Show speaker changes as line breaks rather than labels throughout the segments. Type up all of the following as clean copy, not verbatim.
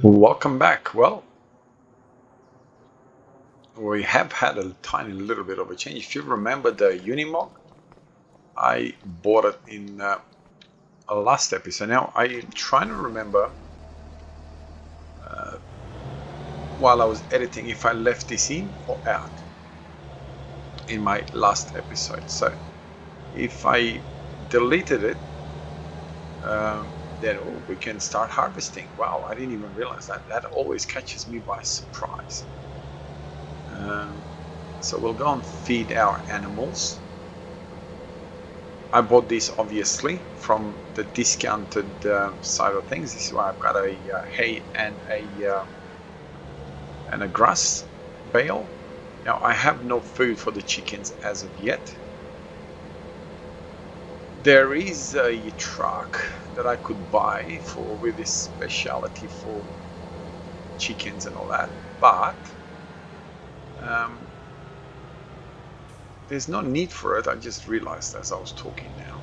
Welcome back. Well, we have had a tiny little bit of a change. If you remember the Unimog, I bought it in a last episode. Now, I'm trying to remember while I was editing if I left this in or out in my last episode. So, if I deleted it, then we can start harvesting. Wow, I didn't even realize that. That always catches me by surprise. So we'll go and feed our animals. I bought this obviously from the discounted side of things. This is why I've got a hay and a grass bale. Now I have no food for the chickens as of yet. There is a truck that I could buy with this specialty for chickens and all that, but there's no need for it. I just realized as I was talking now.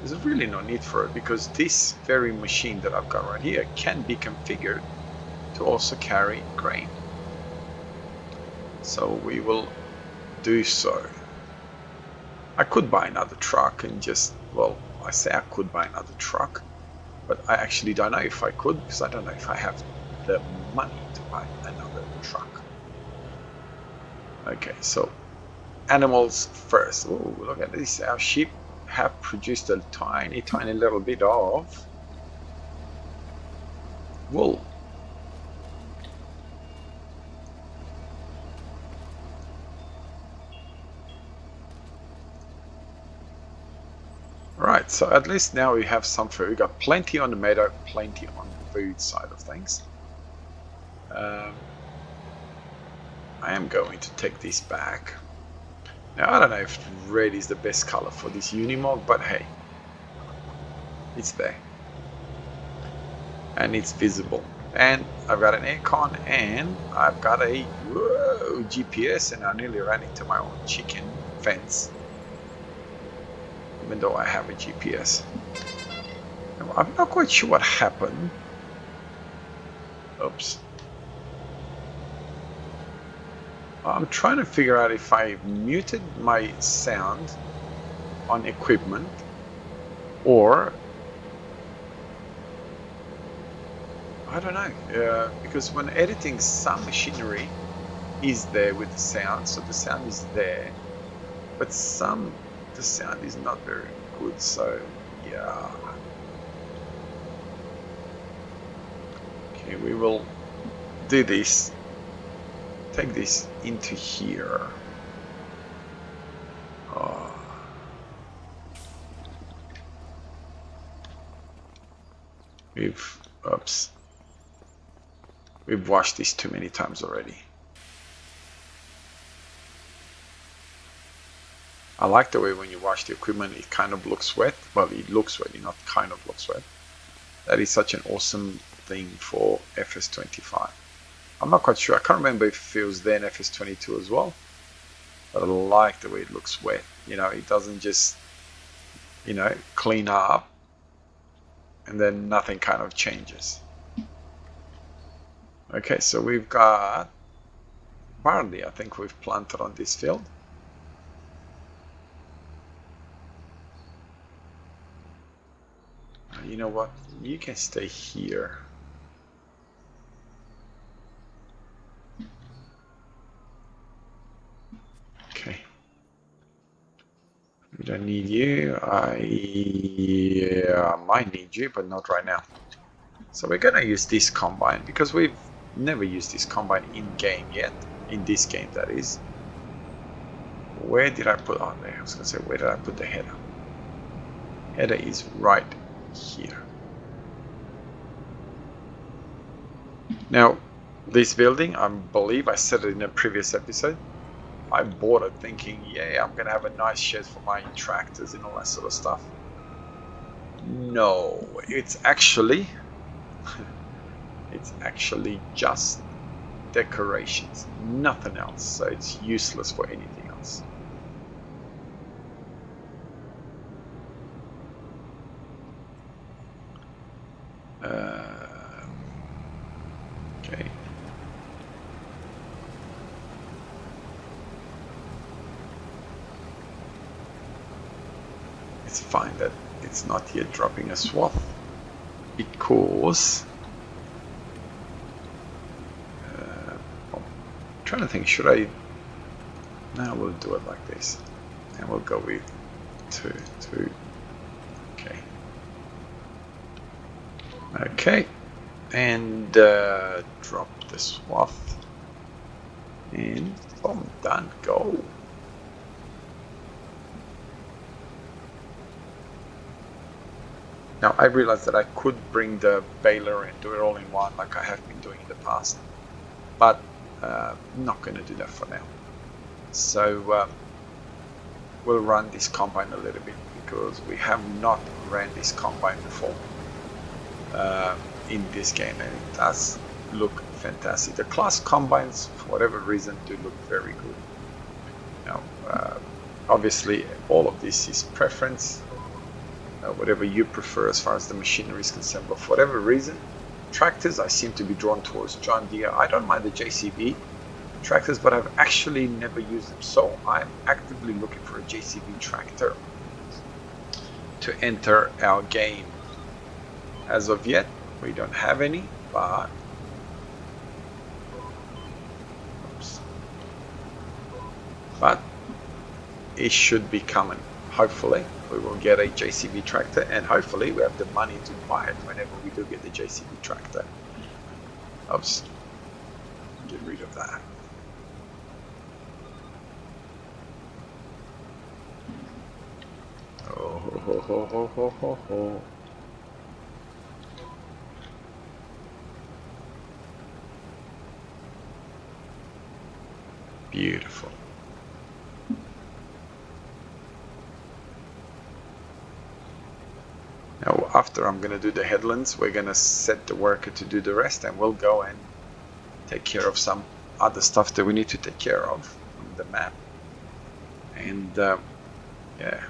There's really no need for it because this very machine that I've got right here can be configured to also carry grain. So we will do so. I could buy another truck and just, well, I say I could buy another truck, but I actually don't know if I could because I don't know if I have the money to buy another truck. Okay, so animals first. Oh, look at this. Our sheep have produced a tiny little bit of wool. Right, so at least now we have some food. We've got plenty on the meadow, plenty on the food side of things. I am going to take this back. Now, I don't know if red is the best color for this Unimog, but hey, it's there. And it's visible. And I've got an aircon and I've got a GPS, and I nearly ran into my own chicken fence. Even though I have a GPS. Now, I'm not quite sure what happened. Oops. I'm trying to figure out if I muted my sound on equipment or I don't know, because when editing, some machinery is there with the sound, so the sound is there, but the sound is not very good, so yeah. Okay, we will do this. Take this into here. We've washed this too many times already. I like the way when you wash the equipment, it kind of looks wet. Well, it looks wet, not kind of looks wet. That is such an awesome thing for FS25. I'm not quite sure. I can't remember if it was then FS22 as well. But I like the way it looks wet. It doesn't just, clean up and then nothing kind of changes. Okay, so we've got barley, I think we've planted on this field. You know what? You can stay here. Okay. We don't need you. I might need you, but not right now. So we're gonna use this combine because we've never used this combine in game yet. In this game, that is. Where did I put on there? I was gonna say, where did I put the header? Header is right here. Now, this building, I believe I said it in a previous episode. I bought it thinking, yeah, I'm gonna have a nice shed for my tractors and all that sort of stuff. No, it's actually just decorations, nothing else. So it's useless for anything else. Okay. It's fine that it's not yet dropping a swath because I'm trying to think, should I? No, we'll do it like this, and we'll go with 2. Okay. Okay, and drop the swath, and boom, done. Go. Now I realized that I could bring the baler and do it all in one like I have been doing in the past, but I'm not going to do that for now. So we'll run this combine a little bit because we have not ran this combine before in this game, and it does look fantastic. The class combines, for whatever reason, do look very good. Now, obviously, all of this is preference. Whatever you prefer as far as the machinery is concerned, but for whatever reason, tractors, I seem to be drawn towards John Deere. I don't mind the JCB tractors, but I've actually never used them, so I'm actively looking for a JCB tractor to enter our game. As of yet, we don't have any, but it should be coming. Hopefully we will get a JCB tractor, and hopefully we have the money to buy it whenever we do get the JCB tractor. Oops, get rid of that. Oh ho ho ho ho ho ho. Beautiful. Now, after I'm going to do the headlands, we're going to set the worker to do the rest, and we'll go and take care of some other stuff that we need to take care of on the map. And yeah.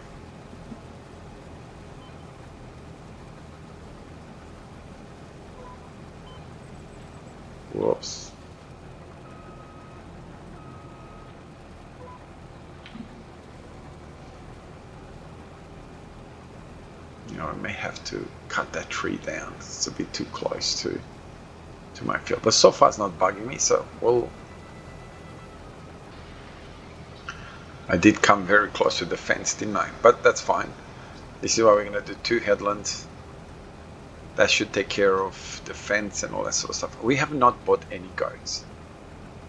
Whoops. You know, I may have to cut that tree down. It's a bit too close to my field, but so far it's not bugging me, so I did come very close to the fence, didn't I? But that's fine. This is why we're going to do 2 headlands. That should take care of the fence and all that sort of stuff. We have not bought any goats,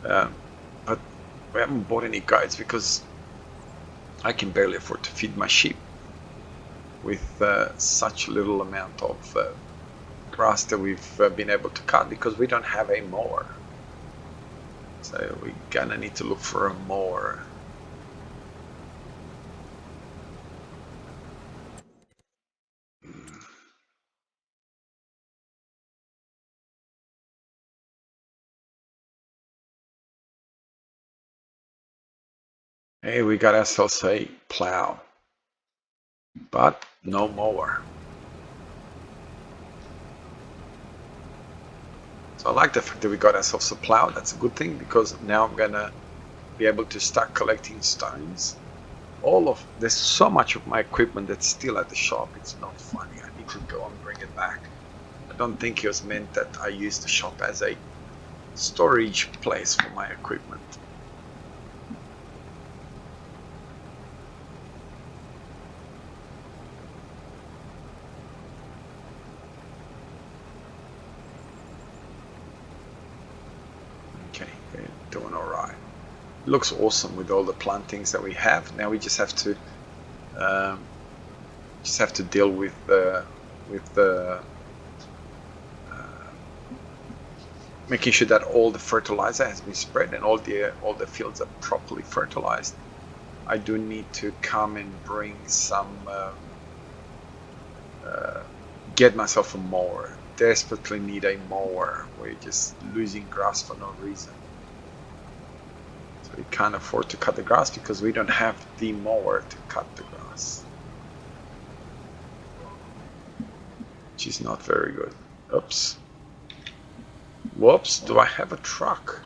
but we haven't bought any goats because I can barely afford to feed my sheep with such little amount of grass that we've been able to cut, because we don't have a mower. So we're gonna need to look for a mower. Hey, we got ourselves a plow, but no mower. So I like the fact that we got ourselves a plow. That's a good thing, because now I'm gonna be able to start collecting stones. There's so much of my equipment that's still at the shop. It's not funny. I need to go and bring it back. I don't think it was meant that I use the shop as a storage place for my equipment. Okay, we're doing all right. It looks awesome with all the plantings that we have. Now we just have to deal with the making sure that all the fertilizer has been spread and all the fields are properly fertilized. I do need to come and bring some get myself a mower. Desperately need a mower. We're just losing grass for no reason. So we can't afford to cut the grass because we don't have the mower to cut the grass, which is not very good. Oops. Whoops, do I have a truck?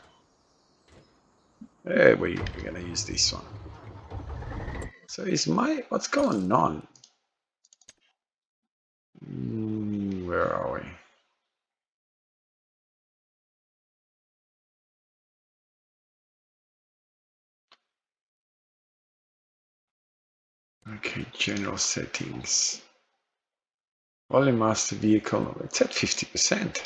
Hey, we're gonna use this one. So what's going on? Where are we? Okay, general settings. Volume master vehicle, it's at 50%.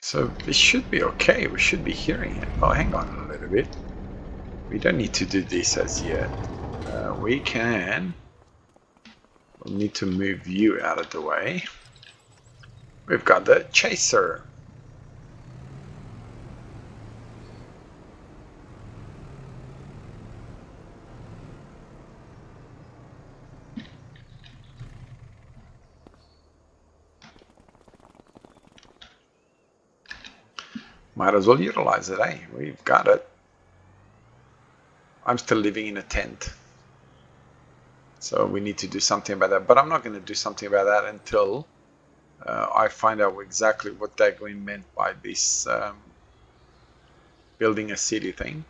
So this should be okay, we should be hearing it. Oh, hang on a little bit. We don't need to do this as yet. We'll need to move you out of the way. We've got the chaser. Might as well utilize it, eh? We've got it. I'm still living in a tent. So we need to do something about that. But I'm not going to do something about that until I find out exactly what Daggerwin meant by this building a city thing.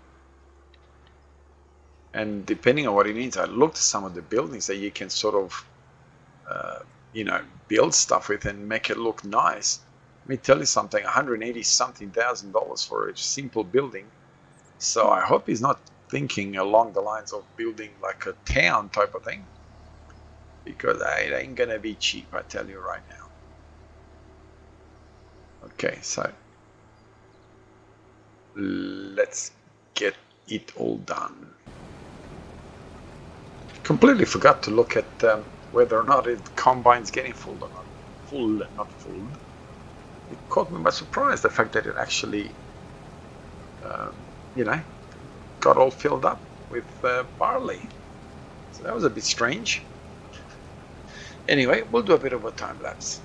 And depending on what it means, I looked at some of the buildings that you can sort of, build stuff with and make it look nice. Let me tell you something, 180 something thousand dollars for a simple building. So I hope he's not thinking along the lines of building like a town type of thing, because it ain't gonna be cheap, I tell you right now. Okay, so let's get it all done. Completely forgot to look at whether or not the combine's getting full or not. Full, not full. It caught me by surprise, the fact that it actually, got all filled up with barley. So that was a bit strange. Anyway, we'll do a bit of a time lapse.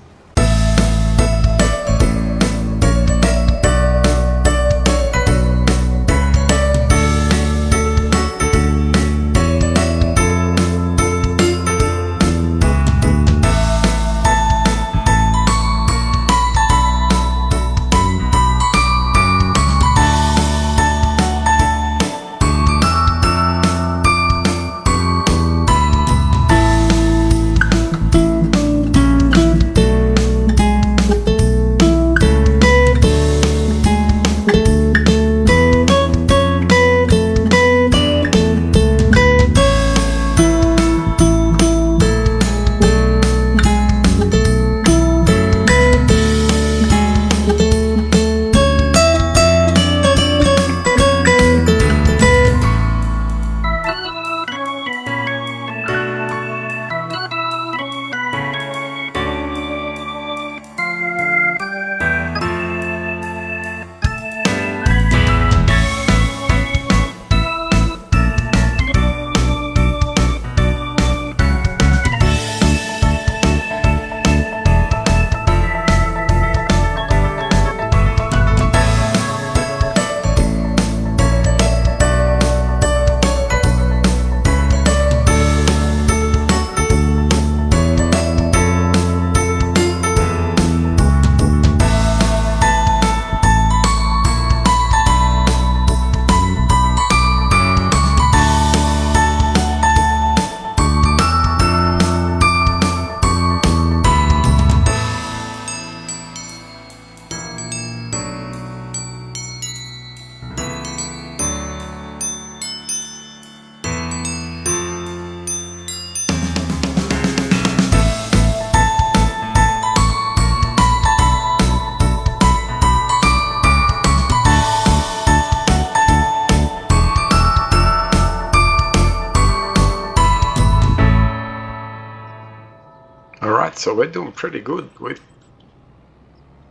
So we're doing pretty good with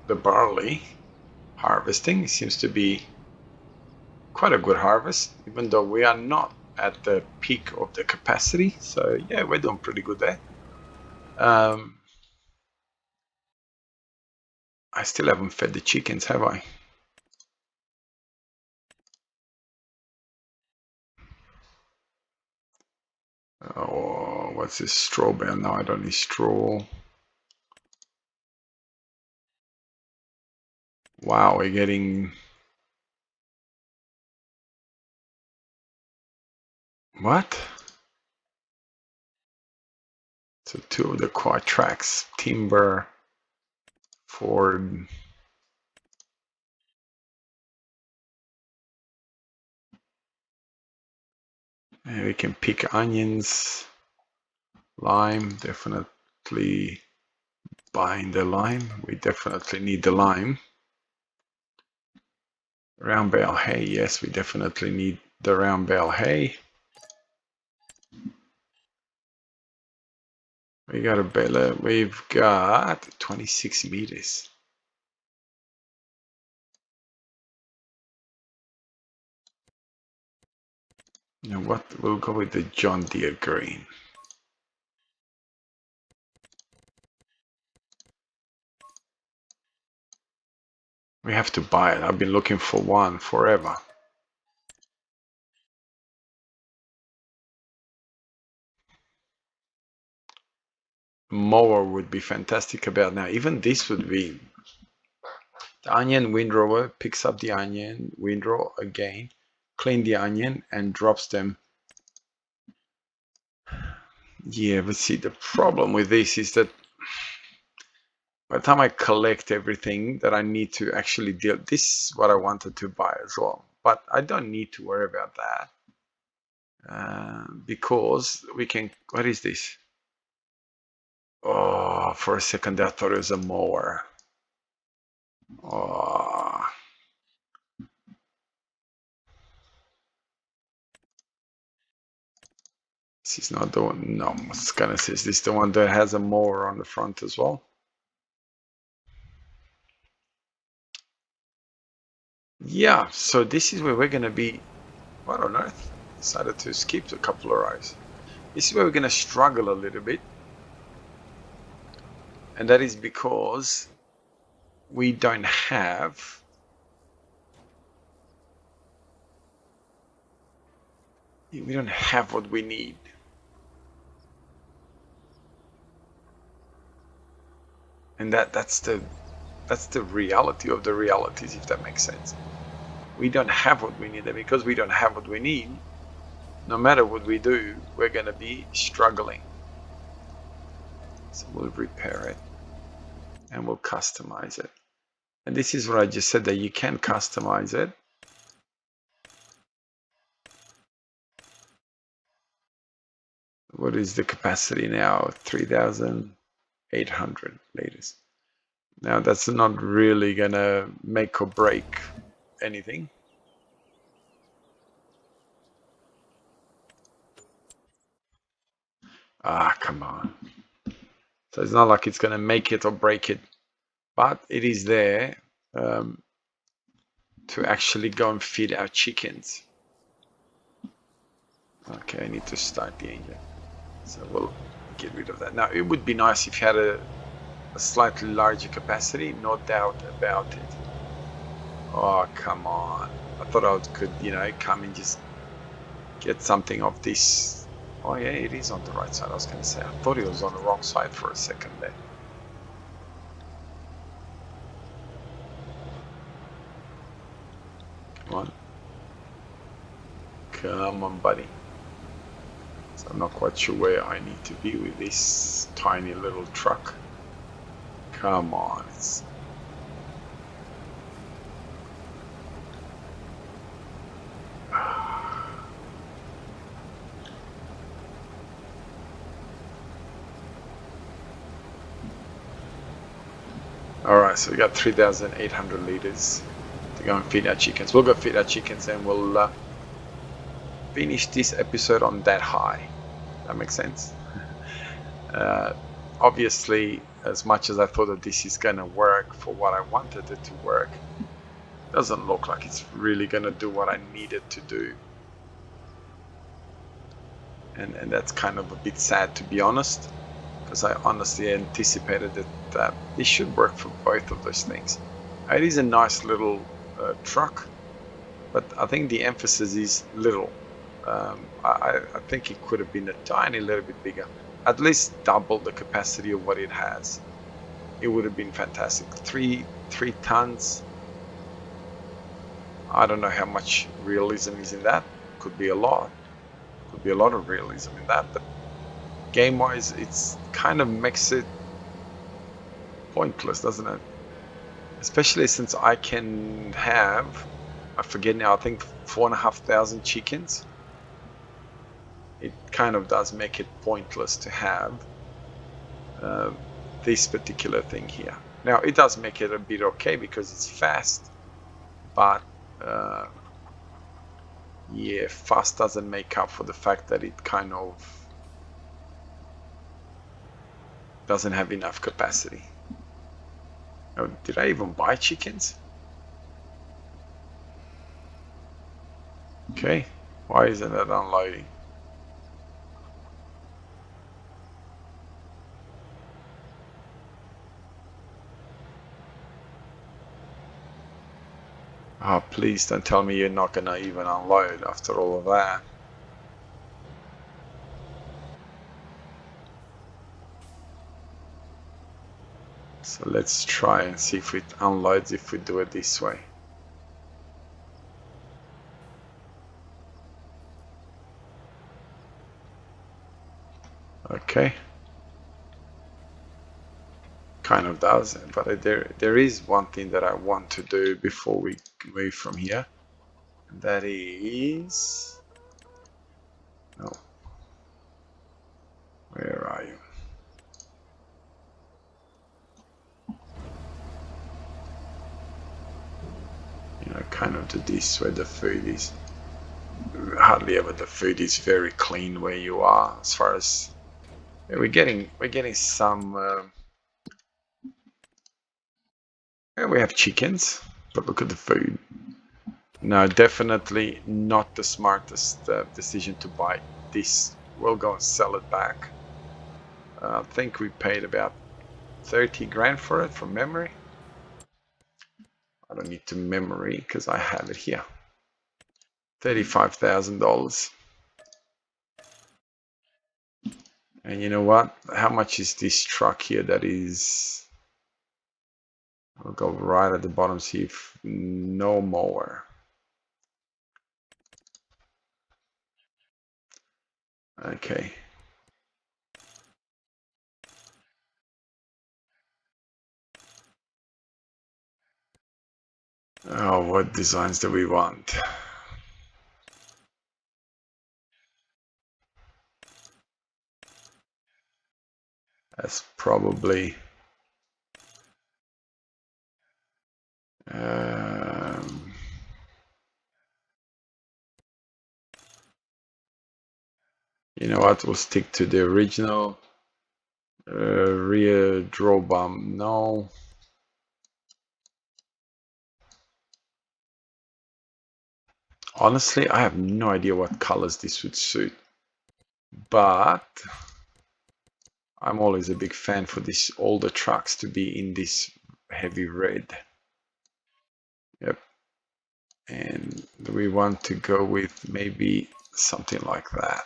the barley harvesting. It seems to be quite a good harvest, even though we are not at the peak of the capacity. So yeah, we're doing pretty good there. I still haven't fed the chickens, have I? Oh, what's this straw bale? No, I don't need straw. Wow, we're getting... What? So 2 of the quad tracks, timber, Ford. And we can pick onions, lime, definitely buying the lime. We definitely need the lime. Round bale hay, yes, we definitely need the round bale hay. We got a baler, we've got 26 meters. You know what, we'll go with the John Deere green. We have to buy it. I've been looking for one forever. Mower would be fantastic about now. Even this would be... The onion windrower picks up the onion, windrow again, clean the onion and drops them. Yeah, but see, the problem with this is that by the time I collect everything that I need to actually deal, this is what I wanted to buy as well. But I don't need to worry about that because we can, what is this? Oh, for a second I thought it was a mower. Oh. This is not the one, no, I was gonna say, is this the one that has a mower on the front as well? Yeah, so this is where we're gonna be, what on earth? Decided to skip a couple of rows. This is where we're gonna struggle a little bit. And that is because we don't have what we need. And that's the reality of the realities, if that makes sense. We don't have what we need, and because we don't have what we need, no matter what we do, we're going to be struggling. So we'll repair it and we'll customize it. And this is what I just said, that you can customize it. What is the capacity now? 3,800 liters. Now that's not really gonna make or break anything. Ah, come on. So it's not like it's gonna make it or break it, but it is there to actually go and feed our chickens. Okay, I need to start the engine. So we'll get rid of that. Now it would be nice if you had a slightly larger capacity, no doubt about it. Oh, come on. I thought I could, come and just get something of this. Oh yeah, it is on the right side. I was going to say, I thought it was on the wrong side for a second there. Come on. Come on, buddy. So I'm not quite sure where I need to be with this tiny little truck. Come on. It's... Alright, so we got 3,800 liters to go and feed our chickens. We'll go feed our chickens and we'll finish this episode on that high. That makes sense? Obviously, as much as I thought that this is gonna work for what I wanted it to work, it doesn't look like it's really gonna do what I needed to do. And that's kind of a bit sad, to be honest, because I honestly anticipated that this should work for both of those things. It is a nice little truck, but I think the emphasis is little. I think it could have been a tiny little bit bigger, at least double the capacity of what it has. It would have been fantastic. Three tons, I don't know how much realism is in that. Could be a lot. Could be a lot of realism in that, but game-wise, it's kind of makes it pointless, doesn't it? Especially since I can have, I forget now, I think 4,500 chickens. It kind of does make it pointless to have this particular thing here. Now, it does make it a bit okay because it's fast, but yeah, fast doesn't make up for the fact that it kind of doesn't have enough capacity. Oh, did I even buy chickens? Okay, why isn't it unloading? Oh, please don't tell me you're not gonna even unload after all of that. So let's try and see if it unloads if we do it this way. Okay. Kind of does, but there is one thing that I want to do before we move from here. And that is... No. Where are you? You know, kind of to this where the food is. Hardly ever the food is very clean where you are. As far as we're getting some. We have chickens, but look at the food. No, definitely not the smartest decision to buy this. We'll go and sell it back. I think we paid about 30 grand for it from memory. I don't need to memory because I have it here. $35,000. And you know what? How much is this truck here that is... I'll go right at the bottom, see if no mower. Okay. Oh, what designs do we want? That's probably... you know what? We'll stick to the original. Rear draw bump, no. Honestly, I have no idea what colors this would suit, but I'm always a big fan for this older trucks to be in this heavy red. Yep. And we want to go with maybe something like that.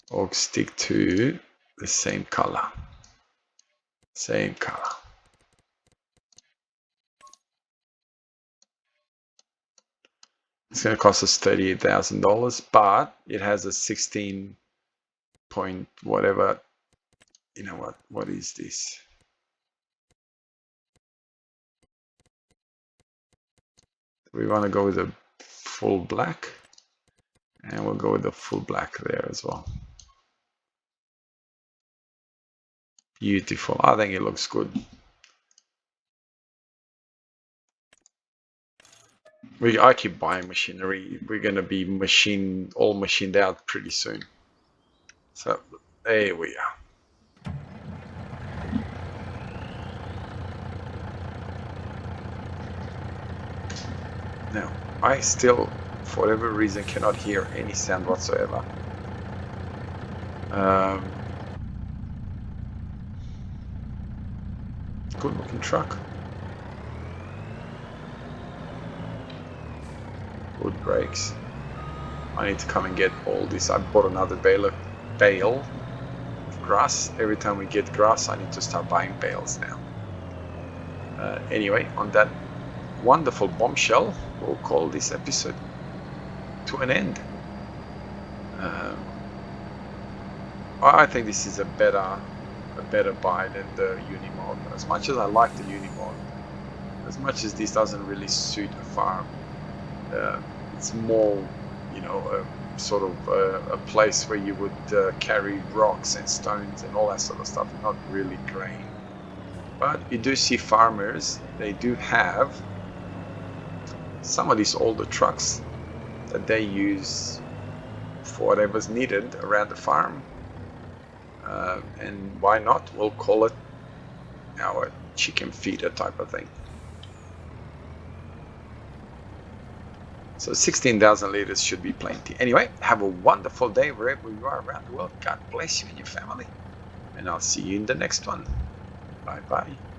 Or stick to the same color. Same color. It's going to cost us $38,000, but it has a 16 point whatever. You know what is this? We want to go with a full black, and we'll go with the full black there as well. Beautiful. I think it looks good. I keep buying machinery. We're going to be all machined out pretty soon. So there we are. Now, I still, for whatever reason, cannot hear any sound whatsoever. Good looking truck. Good brakes. I need to come and get all this. I bought another bale of grass. Every time we get grass, I need to start buying bales now. Anyway, on that wonderful bombshell, we'll call this episode to an end. I think this is a better buy than the Unimog. As much as I like the Unimog, as much as this doesn't really suit a farm, it's more, you know, a sort of a place where you would carry rocks and stones and all that sort of stuff, not really grain. But you do see farmers, they do have some of these older trucks that they use for whatever's needed around the farm. And why not? We'll call it our chicken feeder type of thing. So 16,000 liters should be plenty. Anyway, have a wonderful day wherever you are around the world. God bless you and your family. And I'll see you in the next one. Bye-bye.